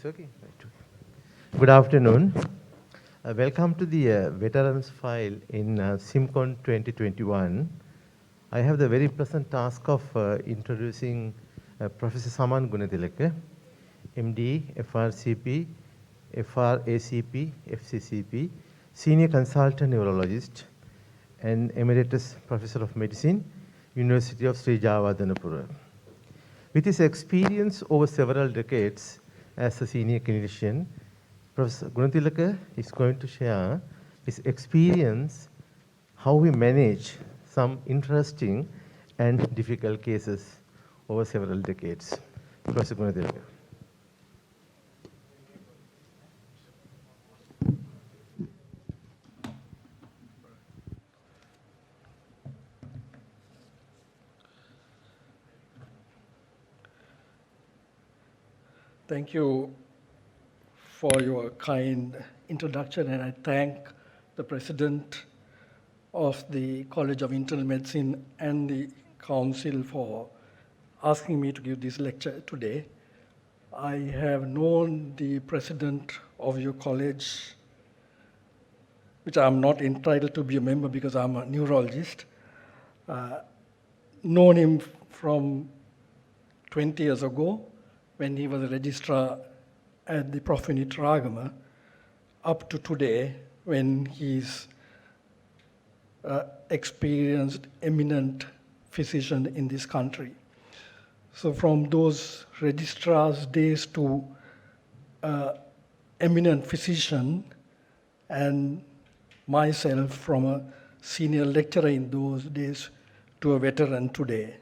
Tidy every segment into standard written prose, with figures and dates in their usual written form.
It's okay. Right. Good afternoon. Welcome to the Veterans File in SIMCON 2021. I have the very pleasant task of introducing Professor Saman Gunatilaka, MD, FRCP, FRACP, FCCP, Senior Consultant Neurologist, and Emeritus Professor of Medicine, University of Sri Javadanapura. With his experience over several decades as a senior clinician, Professor Gunatilaka is going to share his experience, how we manage some interesting and difficult cases over several decades. Professor Gunatilaka. Thank you for your kind introduction, and I thank the President of the College of Internal Medicine and the Council for asking me to give this lecture today. I have known the President of your college, which I'm not entitled to be a member because I'm a neurologist, known him from 20 years ago, when he was a registrar at the Prof. Unit Ragama, up to today when he's experienced eminent physician in this country. So from those registrar's days to eminent physician, and myself from a senior lecturer in those days to a veteran today.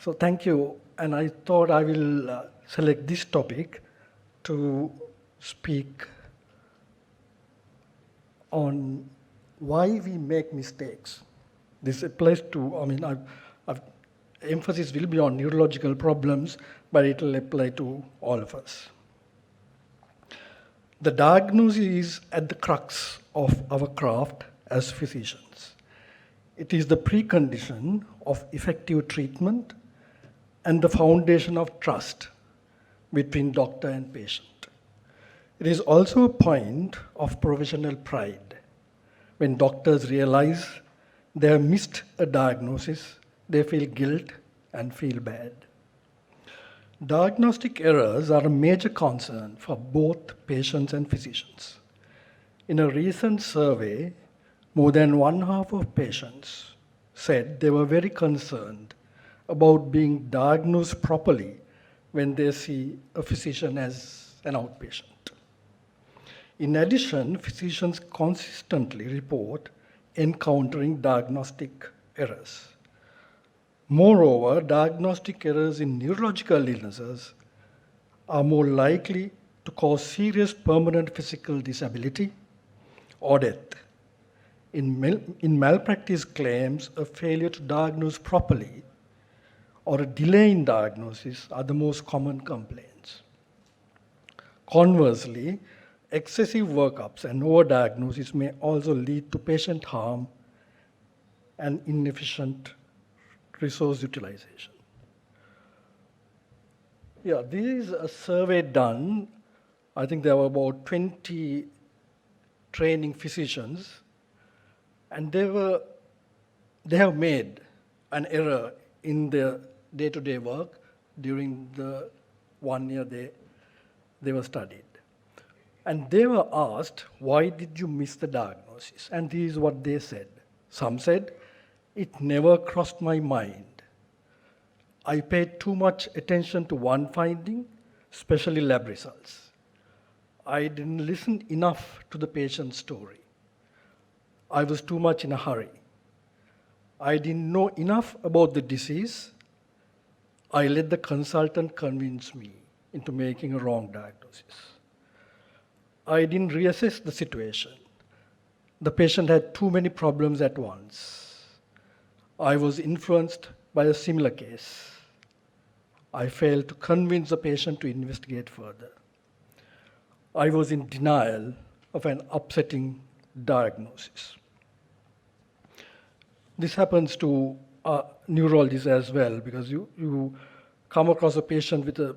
So thank you, and I thought I will select this topic to speak on why we make mistakes. This applies to, emphasis will be on neurological problems, but it will apply to all of us. The diagnosis is at the crux of our craft as physicians. It is the precondition of effective treatment and the foundation of trust between doctor and patient. It is also a point of professional pride. When doctors realize they have missed a diagnosis, they feel guilt and feel bad. Diagnostic errors are a major concern for both patients and physicians. In a recent survey, more than one half of patients said they were very concerned about being diagnosed properly when they see a physician as an outpatient. In addition, physicians consistently report encountering diagnostic errors. Moreover, diagnostic errors in neurological illnesses are more likely to cause serious permanent physical disability or death. In malpractice claims, a failure to diagnose properly or a delay in diagnosis are the most common complaints. Conversely, excessive workups and overdiagnosis may also lead to patient harm and inefficient resource utilization. Yeah, this is a survey done. I think there were about 20 training physicians, and they have made an error in their day-to-day work during the 1 year they were studied. And they were asked, why did you miss the diagnosis? And this is what they said. Some said, it never crossed my mind. I paid too much attention to one finding, especially lab results. I didn't listen enough to the patient's story. I was too much in a hurry. I didn't know enough about the disease. I let the consultant convince me into making a wrong diagnosis. I didn't reassess the situation. The patient had too many problems at once. I was influenced by a similar case. I failed to convince the patient to investigate further. I was in denial of an upsetting diagnosis. This happens to neurologists as well, because you come across a patient with a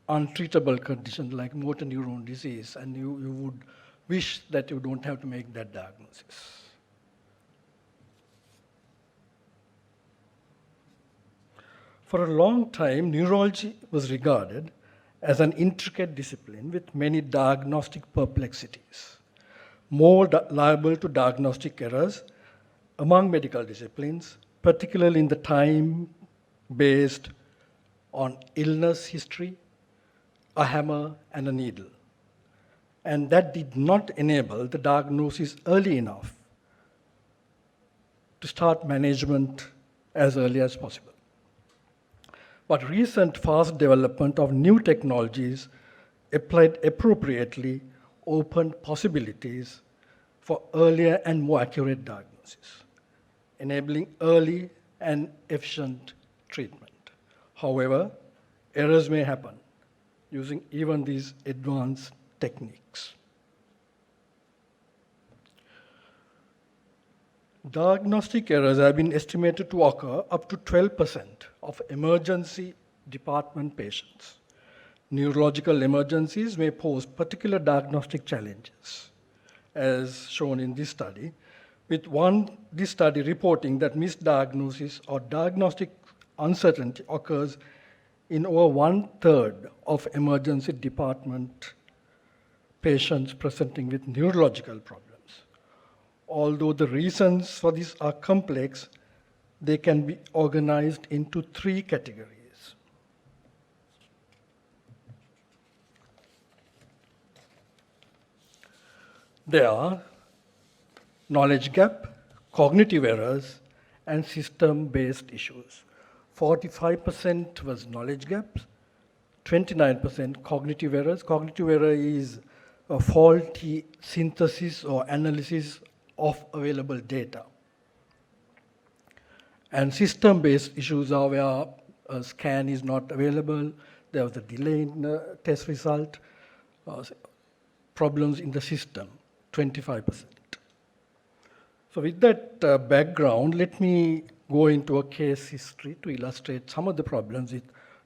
untreatable condition like motor neuron disease, and you would wish that you don't have to make that diagnosis. For a long time, neurology was regarded as an intricate discipline with many diagnostic perplexities, more liable to diagnostic errors among medical disciplines, particularly in the time based on illness history, a hammer, and a needle. And that did not enable the diagnosis early enough to start management as early as possible. But recent fast development of new technologies applied appropriately opened possibilities for earlier and more accurate diagnosis, enabling early and efficient treatment. However, errors may happen using even these advanced techniques. Diagnostic errors have been estimated to occur up to 12% of emergency department patients. Neurological emergencies may pose particular diagnostic challenges, as shown in this study, with this study reporting that misdiagnosis or diagnostic uncertainty occurs in over 1/3 of emergency department patients presenting with neurological problems. Although the reasons for this are complex, they can be organized into 3 categories. There are knowledge gap, cognitive errors, and system-based issues. 45% was knowledge gaps, 29% cognitive errors. Cognitive error is a faulty synthesis or analysis of available data. And system-based issues are where a scan is not available, there was a delay in the test result, problems in the system, 25%. So with that background, let me go into a case history to illustrate some of the problems with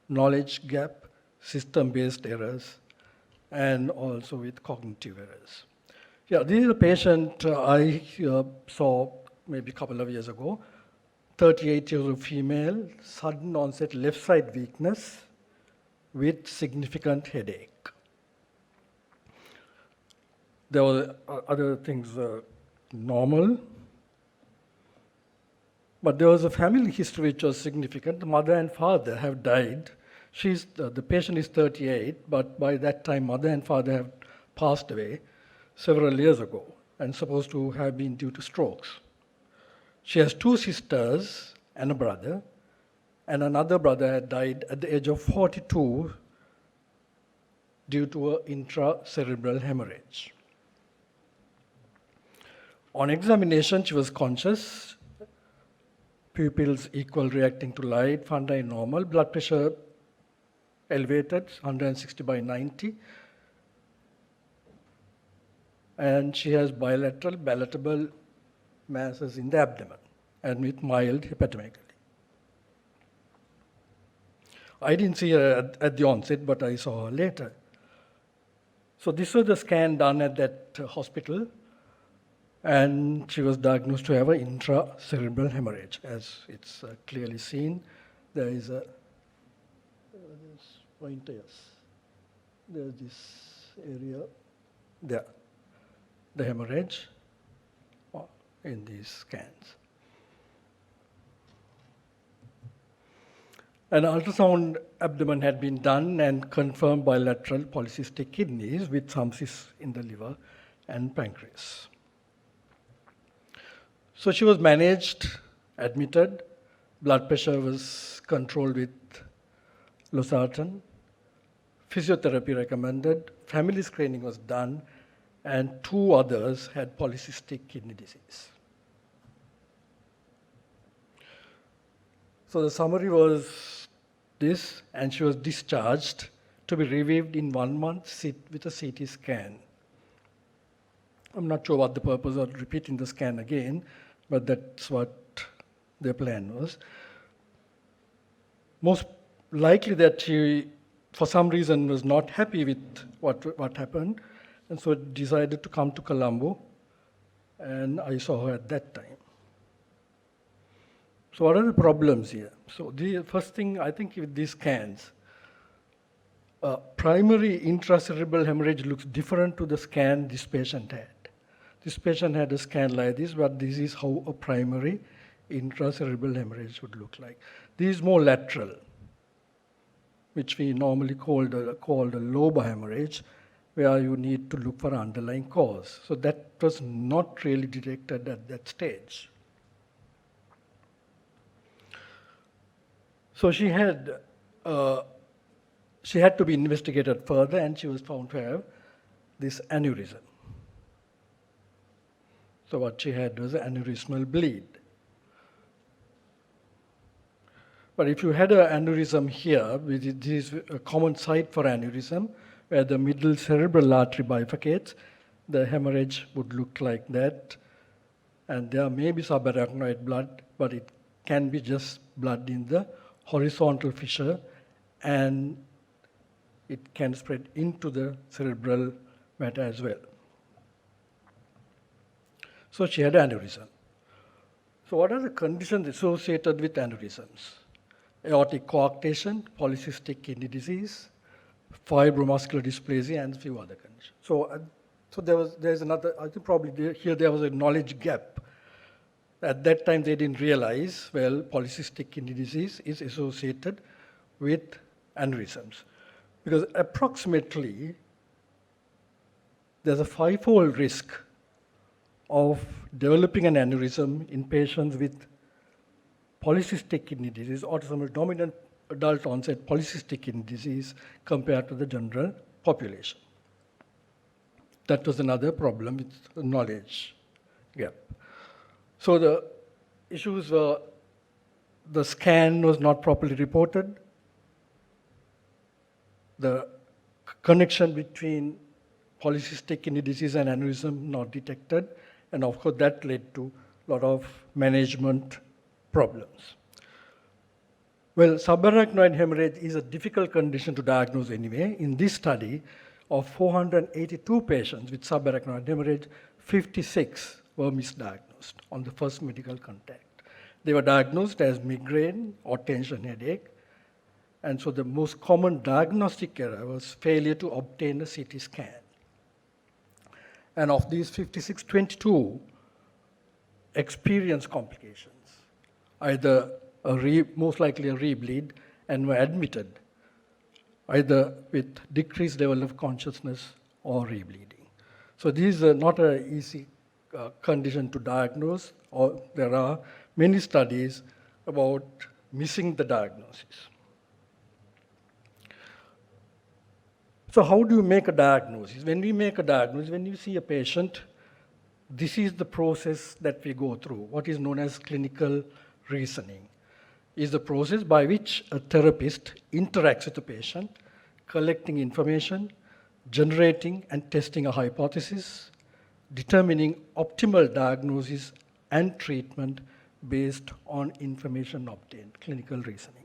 knowledge gap, system-based errors, and also with cognitive errors. Yeah, this is a patient I saw maybe a couple of years ago, 38 years old female, sudden onset left side weakness with significant headache. There were other things normal, but there was a family history which was significant. The mother and father have died. The patient is 38, but by that time mother and father have passed away several years ago and supposed to have been due to strokes. She has 2 sisters and a brother, and another brother had died at the age of 42 due to an intracerebral hemorrhage. On examination, she was conscious, pupils equal reacting to light, fundi normal, blood pressure elevated, 160/90, and she has bilateral palatable masses in the abdomen and with mild hepatomegaly. I didn't see her at the onset, but I saw her later. So this was the scan done at that hospital, and she was diagnosed to have an intracerebral hemorrhage, as it's clearly seen. There is a pointer, yes. There's this area there, the hemorrhage in these scans. An ultrasound abdomen had been done and confirmed bilateral polycystic kidneys with some cysts in the liver and pancreas. So she was managed, admitted, blood pressure was controlled with losartan, physiotherapy recommended, family screening was done, and 2 others had polycystic kidney disease. So the summary was this, and she was discharged to be reviewed in 1 month with a CT scan. I'm not sure what the purpose of repeating the scan again, but that's what their plan was. Most likely that she for some reason was not happy with what happened, and so decided to come to Colombo, and I saw her at that time. So what are the problems here? So the first thing, I think with these scans, primary intracerebral hemorrhage looks different to the scan this patient had. This patient had a scan like this, but this is how a primary intracerebral hemorrhage would look like. This is more lateral, which we normally call the lobar hemorrhage, where you need to look for underlying cause. So that was not really detected at that stage. So she had to be investigated further, and she was found to have this aneurysm. So what she had was an aneurysmal bleed. But if you had an aneurysm here, this is a common site for aneurysm, where the middle cerebral artery bifurcates, the hemorrhage would look like that. And there may be subarachnoid blood, but it can be just blood in the horizontal fissure, and it can spread into the cerebral matter as well. So she had aneurysm. So what are the conditions associated with aneurysms? Aortic coarctation, polycystic kidney disease, fibromuscular dysplasia, and a few other conditions. So there's another, I think probably there was a knowledge gap. At that time, they didn't realize, well, polycystic kidney disease is associated with aneurysms. Because approximately, there's a 5-fold risk of developing an aneurysm in patients with polycystic kidney disease, autosomal dominant adult onset polycystic kidney disease, compared to the general population. That was another problem with the knowledge gap. So the issues were the scan was not properly reported, the connection between polycystic kidney disease and aneurysm not detected, and of course that led to a lot of management problems. Well, subarachnoid hemorrhage is a difficult condition to diagnose anyway. In this study of 482 patients with subarachnoid hemorrhage, 56 were misdiagnosed on the first medical contact. They were diagnosed as migraine or tension headache, and so the most common diagnostic error was failure to obtain a CT scan. And of these 56, 22 experienced complications, either most likely a rebleed, and were admitted either with decreased level of consciousness or rebleeding. So this is not an easy condition to diagnose, or there are many studies about missing the diagnosis. So how do you make a diagnosis? When we make a diagnosis, when you see a patient, this is the process that we go through. What is known as clinical reasoning is the process by which a therapist interacts with the patient, collecting information, generating and testing a hypothesis, determining optimal diagnosis and treatment based on information obtained, clinical reasoning.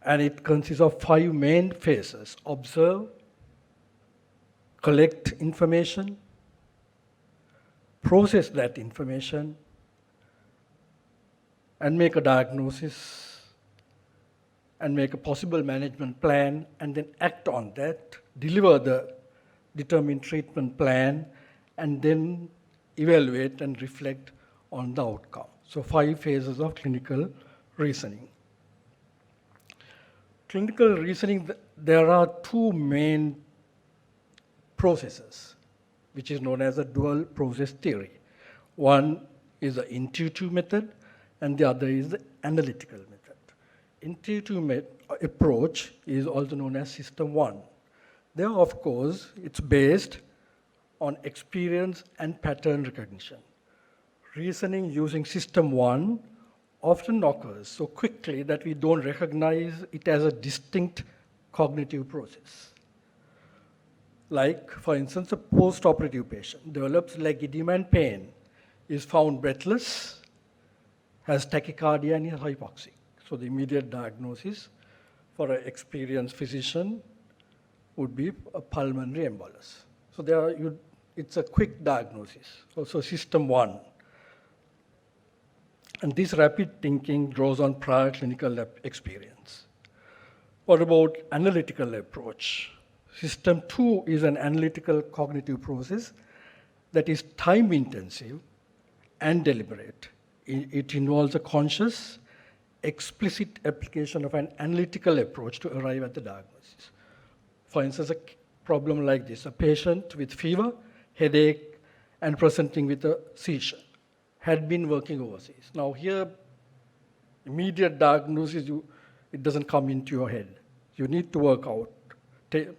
And it consists of 5 main phases: observe, collect information, process that information, and make a diagnosis, and make a possible management plan, and then act on that, deliver the determined treatment plan, and then evaluate and reflect on the outcome. So 5 phases of clinical reasoning. Clinical reasoning, there are 2 main processes, which is known as a dual process theory. One is the intuitive method, and the other is the analytical method. Intuitive approach is also known as system 1. There, of course, it's based on experience and pattern recognition. Reasoning using system 1 often occurs so quickly that we don't recognize it as a distinct cognitive process. Like, for instance, a post-operative patient develops leg edema and pain, is found breathless, has tachycardia, and is hypoxic. So the immediate diagnosis for an experienced physician would be a pulmonary embolus. So it's a quick diagnosis. Also system 1. And this rapid thinking draws on prior clinical experience. What about analytical approach? System 2 is an analytical cognitive process that is time intensive and deliberate. It involves a conscious, explicit application of an analytical approach to arrive at the diagnosis. For instance, a problem like this, a patient with fever, headache, and presenting with a seizure had been working overseas. Now here, immediate diagnosis, it doesn't come into your head. You need to work out,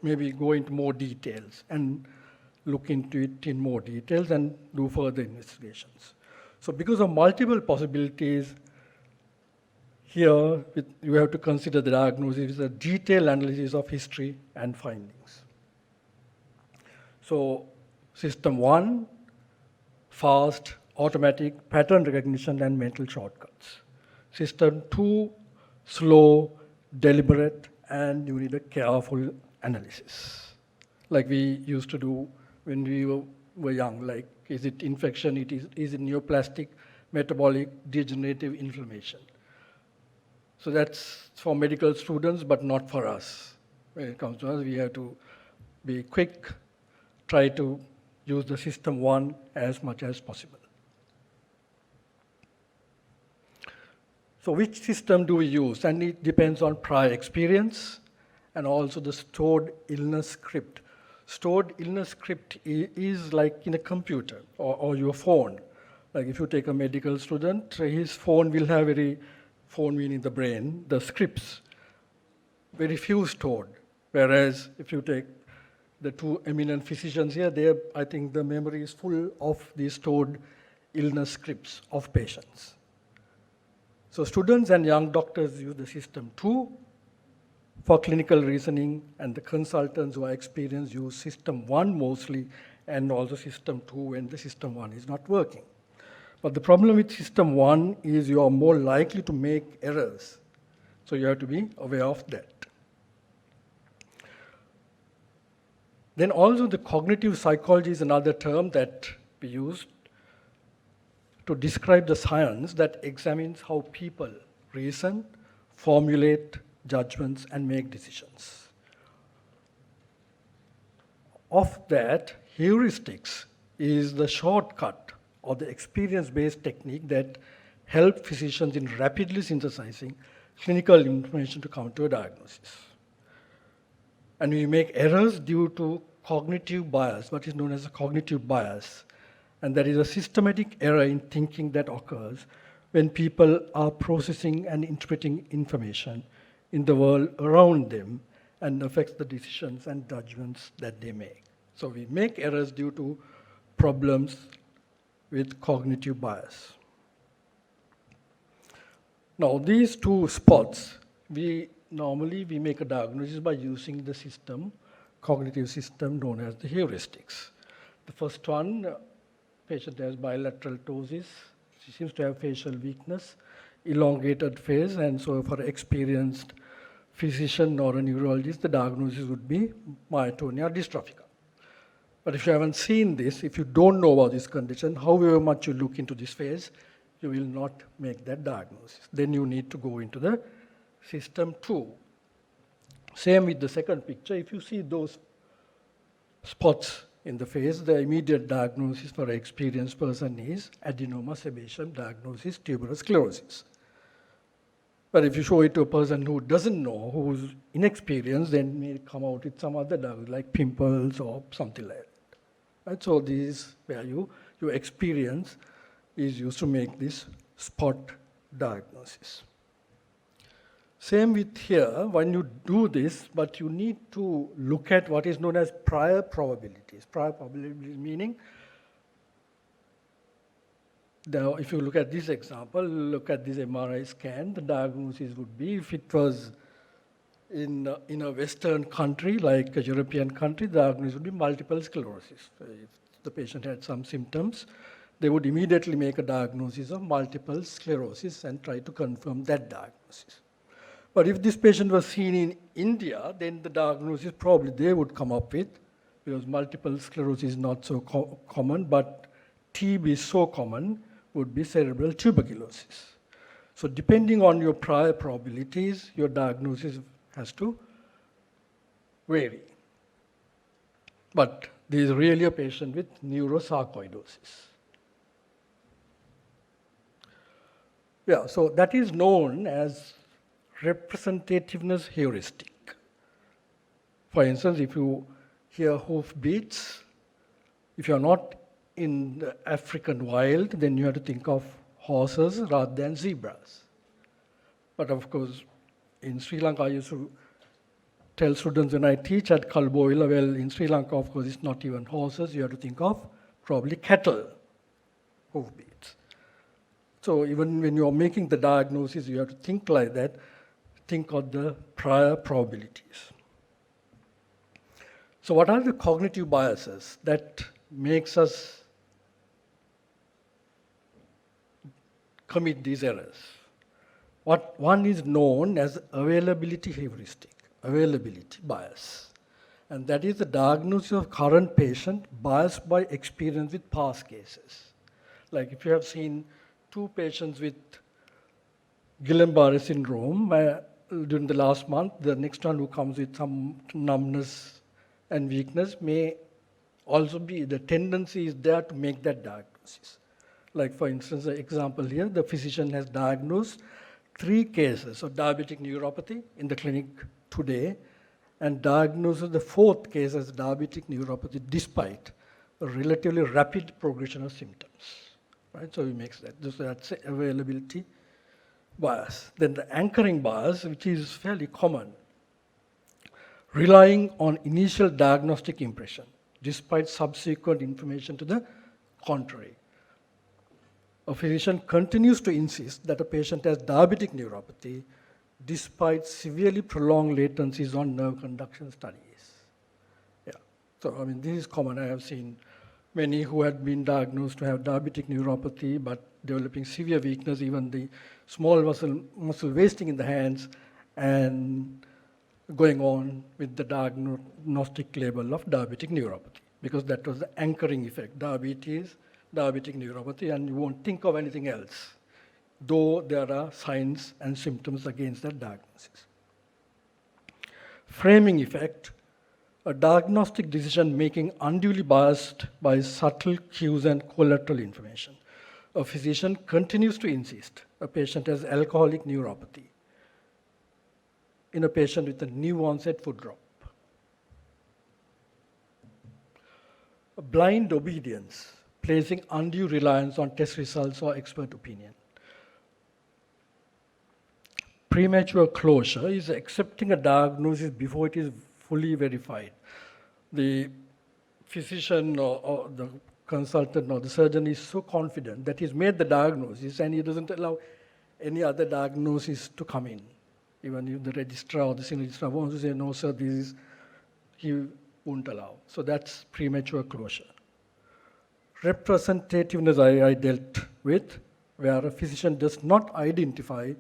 maybe go into more details and look into it in more details and do further investigations. So because of multiple possibilities, here you have to consider the diagnosis as a detailed analysis of history and findings. So system 1, fast, automatic, pattern recognition and mental shortcuts. System 2, slow, deliberate, and you need a careful analysis. Like we used to do when we were young, like is it infection, is it neoplastic, metabolic, degenerative inflammation. So that's for medical students, but not for us. When it comes to us, we have to be quick, try to use the system 1 as much as possible. So which system do we use? And it depends on prior experience and also the stored illness script. Stored illness script is like in a computer or your phone. Like if you take a medical student, his phone will have phone meaning the brain, the scripts, very few stored. Whereas if you take the two eminent physicians here, I think the memory is full of these stored illness scripts of patients. So students and young doctors use the system 2 for clinical reasoning, and the consultants who are experienced use system 1 mostly, and also system 2 when the system 1 is not working. But the problem with system 1 is you are more likely to make errors. So you have to be aware of that. Then also the cognitive psychology is another term that we use to describe the science that examines how people reason, formulate judgments, and make decisions. Of that, heuristics is the shortcut or the experience-based technique that help physicians in rapidly synthesizing clinical information to come to a diagnosis. And we make errors due to cognitive bias, what is known as a cognitive bias. And there is a systematic error in thinking that occurs when people are processing and interpreting information in the world around them and affects the decisions and judgments that they make. So we make errors due to problems with cognitive bias. Now these two spots, normally we make a diagnosis by using the system, cognitive system known as the heuristics. The first one, patient has bilateral ptosis. She seems to have facial weakness, elongated face, and so for an experienced physician or a neurologist, the diagnosis would be myotonia dystrophica. But if you haven't seen this, if you don't know about this condition, however much you look into this phase, you will not make that diagnosis. Then you need to go into the system 2. Same with the second picture. If you see those spots in the face, the immediate diagnosis for an experienced person is adenoma sebaceum diagnosis, tuberous sclerosis. But if you show it to a person who doesn't know, who's inexperienced, then may come out with some other diagnosis like pimples or something like that. Right? So this is where your experience is used to make this spot diagnosis. Same with here, when you do this, but you need to look at what is known as prior probabilities. Prior probabilities meaning, if you look at this example, look at this MRI scan, the diagnosis would be, if it was in a Western country, like a European country, the diagnosis would be multiple sclerosis. If the patient had some symptoms, they would immediately make a diagnosis of multiple sclerosis and try to confirm that diagnosis. But if this patient was seen in India, then the diagnosis probably they would come up with, because multiple sclerosis is not so common, but TB is so common, would be cerebral tuberculosis. So depending on your prior probabilities, your diagnosis has to vary. But there is really a patient with neurosarcoidosis. Yeah, so that is known as representativeness heuristic. For instance, if you hear hoofbeats, if you're not in the African wild, then you have to think of horses rather than zebras. But of course, in Sri Lanka, I used to tell students when I teach at Kalboila, well, in Sri Lanka, of course, it's not even horses. You have to think of probably cattle hoofbeats. So even when you're making the diagnosis, you have to think like that. Think of the prior probabilities. So what are the cognitive biases that makes us commit these errors? One is known as availability heuristic, availability bias. And that is the diagnosis of current patient biased by experience with past cases. Like if you have seen 2 patients with Guillain-Barré syndrome during the last month, the next one who comes with some numbness and weakness may also be, the tendency is there to make that diagnosis. Like for instance, the example here, the physician has diagnosed 3 cases of diabetic neuropathy in the clinic today and diagnoses the 4th case as diabetic neuropathy despite a relatively rapid progression of symptoms. Right? So he makes that. So that's availability bias. Then the anchoring bias, which is fairly common, relying on initial diagnostic impression despite subsequent information to the contrary. A physician continues to insist that a patient has diabetic neuropathy despite severely prolonged latencies on nerve conduction studies. Yeah. So, I mean, this is common. I have seen many who had been diagnosed to have diabetic neuropathy but developing severe weakness, even the small muscle wasting in the hands, and going on with the diagnostic label of diabetic neuropathy, because that was the anchoring effect, diabetes, diabetic neuropathy, and you won't think of anything else, though there are signs and symptoms against that diagnosis. Framing effect, a diagnostic decision making unduly biased by subtle cues and collateral information. A physician continues to insist a patient has alcoholic neuropathy in a patient with a new onset foot drop. A blind obedience, placing undue reliance on test results or expert opinion. Premature closure is accepting a diagnosis before it is fully verified. The physician or the consultant or the surgeon is so confident that he's made the diagnosis and he doesn't allow any other diagnosis to come in. Even if the registrar or the senior registrar wants to say, no, sir, this is, he won't allow. So that's premature closure. Representativeness I dealt with, where a physician does not identify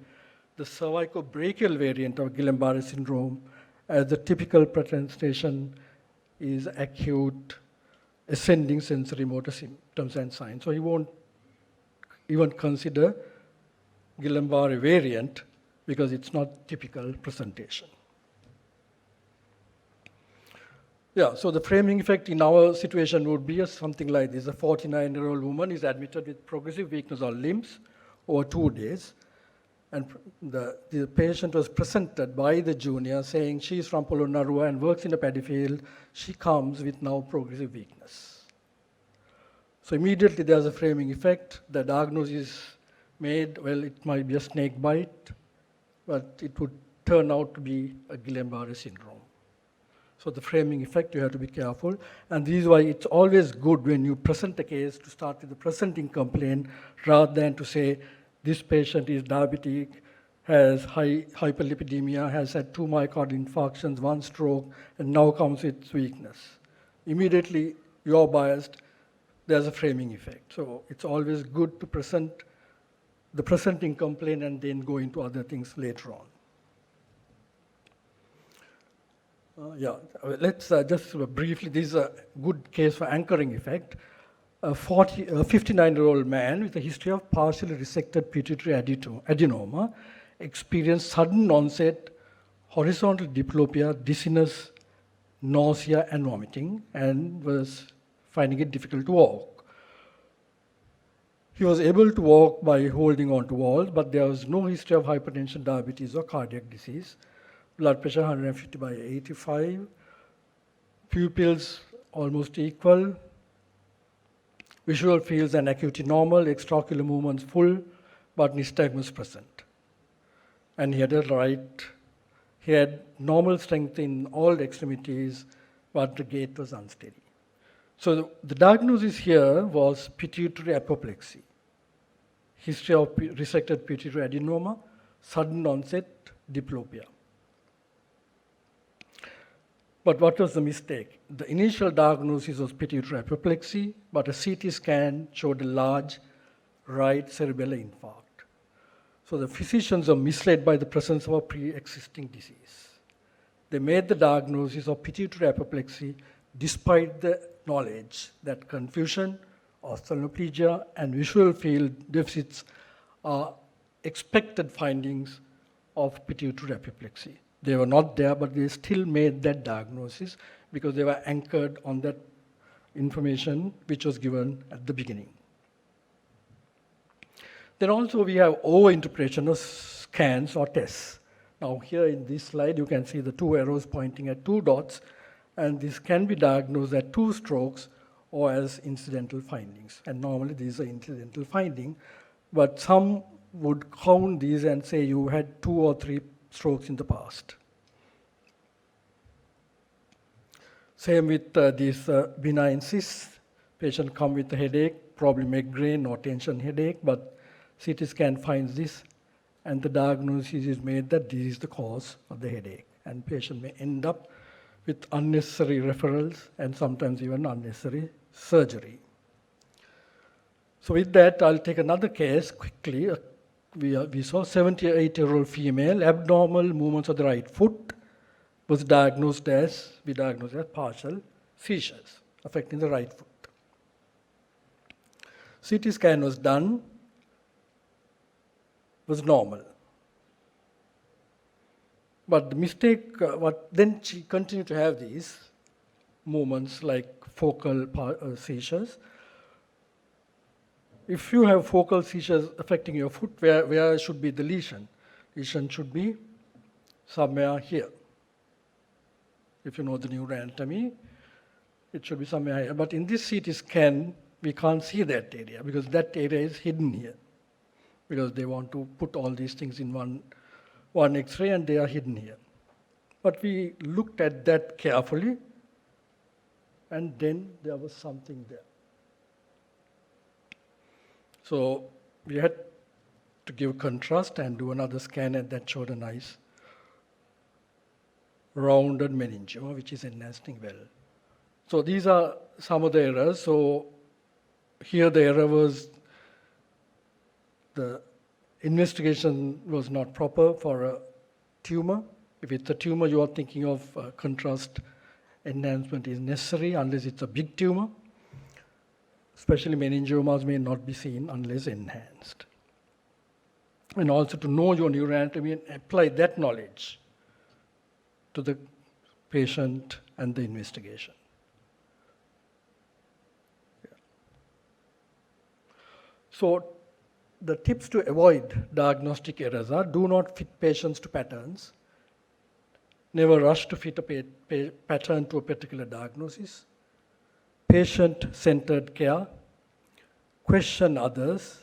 the cervicobrachial variant of Guillain-Barré syndrome as the typical presentation is acute ascending sensory motor symptoms and signs. So he won't even consider Guillain-Barré variant because it's not typical presentation. Yeah, so the framing effect in our situation would be something like this. A 49-year-old woman is admitted with progressive weakness of limbs over 2 days. And the patient was presented by the junior saying she's from Polonnaruwa and works in a paddy field. She comes with now progressive weakness. So immediately there's a framing effect. The diagnosis is made, well, it might be a snake bite, but it would turn out to be a Guillain-Barré syndrome. So the framing effect, you have to be careful. And this is why it's always good when you present a case to start with the presenting complaint rather than to say, this patient is diabetic, has high hyperlipidemia, has had 2 myocardial infarctions, 1 stroke, and now comes with weakness. Immediately, you're biased. there's a framing effect. So it's always good to present the presenting complaint and then go into other things later on. Let's just briefly, this is a good case for anchoring effect. A 59-year-old man with a history of partially resected pituitary adenoma experienced sudden onset horizontal diplopia, dizziness, nausea, and vomiting, and was finding it difficult to walk. He was able to walk by holding on to walls, but there was no history of hypertension, diabetes, or cardiac disease. Blood pressure 150 by 85, pupils almost equal, visual fields and acuity normal, extraocular movements full, but nystagmus present. And he had normal strength in all extremities, but the gait was unsteady. So the diagnosis here was pituitary apoplexy, history of resected pituitary adenoma, sudden onset diplopia. But what was the mistake? The initial diagnosis was pituitary apoplexy, but a CT scan showed a large right cerebellar infarct. So the physicians are misled by the presence of a pre-existing disease. They made the diagnosis of pituitary apoplexy despite the knowledge that confusion, ophthalmoplegia, and visual field deficits are expected findings of pituitary apoplexy. They were not there, but they still made that diagnosis because they were anchored on that information which was given at the beginning. Then also we have overinterpretation of scans or tests. Now here in this slide you can see the two arrows pointing at two dots, and this can be diagnosed as two strokes or as incidental findings. And normally these are incidental findings, but some would count these and say you had 2 or 3 strokes in the past. Same with these benign cysts. Patient come with a headache, probably migraine or tension headache, but CT scan finds this, and the diagnosis is made that this is the cause of the headache. And patient may end up with unnecessary referrals and sometimes even unnecessary surgery. So with that, I'll take another case quickly. We saw 78-year-old female, abnormal movements of the right foot, was diagnosed as partial seizures affecting the right foot. CT scan was done, was normal. But the mistake, then she continued to have these movements like focal seizures. If you have focal seizures affecting your foot, where should be the lesion? Lesion should be somewhere here. If you know the neuroanatomy, it should be somewhere here. But in this CT scan, we can't see that area because that area is hidden here. Because they want to put all these things in one X-ray and they are hidden here. But we looked at that carefully, and then there was something there. So we had to give contrast and do another scan, and that showed a nice rounded meningioma, which is enhancing well. So these are some of the errors. So here the error was the investigation was not proper for a tumor. If it's a tumor, you are thinking of contrast enhancement is necessary unless it's a big tumor. Especially meningiomas may not be seen unless enhanced. And also to know your neuroanatomy and apply that knowledge to the patient and the investigation. Yeah. So the tips to avoid diagnostic errors are: do not fit patients to patterns. Never rush to fit a pattern to a particular diagnosis. Patient-centered care. Question others.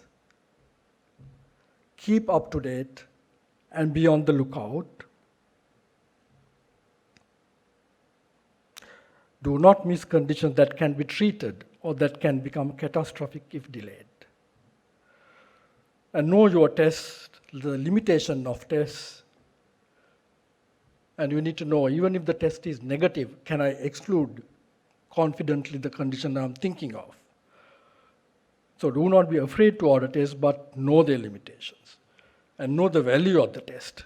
Keep up to date and be on the lookout. Do not miss conditions that can be treated or that can become catastrophic if delayed. And know your test, the limitation of tests. And you need to know, even if the test is negative, can I exclude confidently the condition I'm thinking of? So do not be afraid to order tests, but know their limitations and know the value of the test.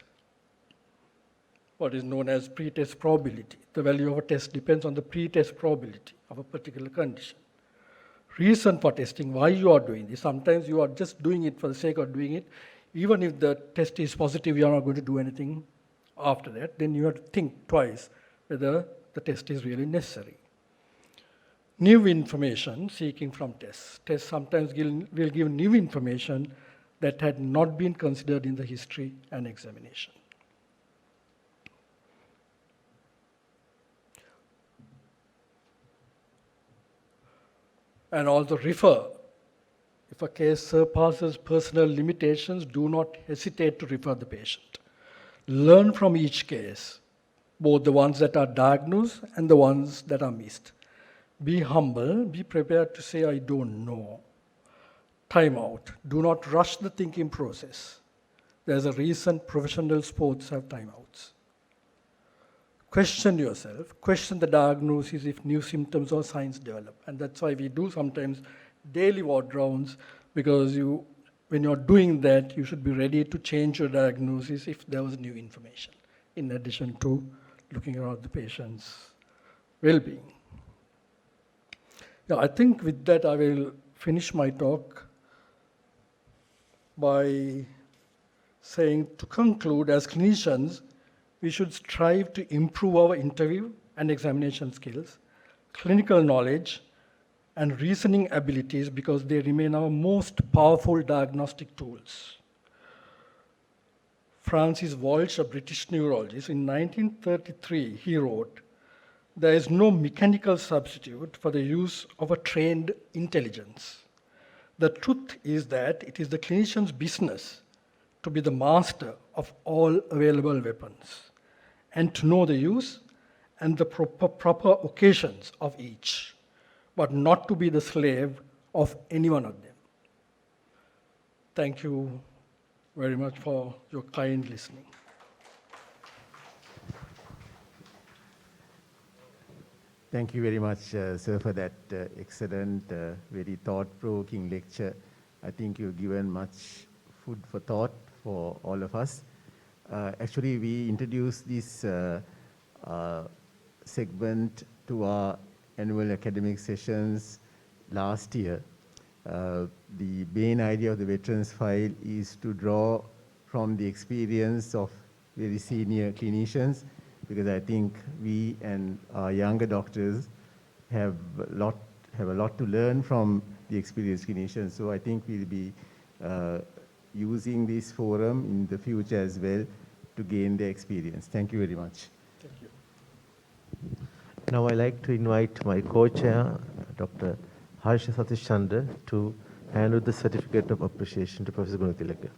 What is known as pre-test probability. The value of a test depends on the pre-test probability of a particular condition. Reason for testing, why you are doing this. Sometimes you are just doing it for the sake of doing it. Even if the test is positive, you are not going to do anything after that. Then you have to think twice whether the test is really necessary. New information seeking from tests. Tests sometimes will give new information that had not been considered in the history and examination. And also refer. If a case surpasses personal limitations, do not hesitate to refer the patient. Learn from each case, both the ones that are diagnosed and the ones that are missed. Be humble, be prepared to say, I don't know. Time out. Do not rush the thinking process. There's a reason professional sports have timeouts. Question yourself, question the diagnosis if new symptoms or signs develop. And that's why we do sometimes daily ward rounds, because when you're doing that, you should be ready to change your diagnosis if there was new information, in addition to looking at the patient's well-being. Yeah, I think with that I will finish my talk by saying, to conclude, as clinicians, we should strive to improve our interview and examination skills, clinical knowledge, and reasoning abilities, because they remain our most powerful diagnostic tools. Francis Walsh, a British neurologist, in 1933, he wrote, "There is no mechanical substitute for the use of a trained intelligence. The truth is that it is the clinician's business to be the master of all available weapons and to know the use and the proper occasions of each, but not to be the slave of any one of them." Thank you very much for your kind listening. Thank you very much, sir, for that excellent, very thought-provoking lecture. I think you've given much food for thought for all of us. Actually, we introduced this segment to our annual academic sessions last year. The main idea of the Veterans File is to draw from the experience of very senior clinicians, because I think we and our younger doctors have a lot to learn from the experienced clinicians. So I think we'll be using this forum in the future as well to gain their experience. Thank you very much. Thank you. Now I'd like to invite my co-chair, Dr. Harsha Satish Chandra, to hand out the certificate of appreciation to Professor Gunatilaka.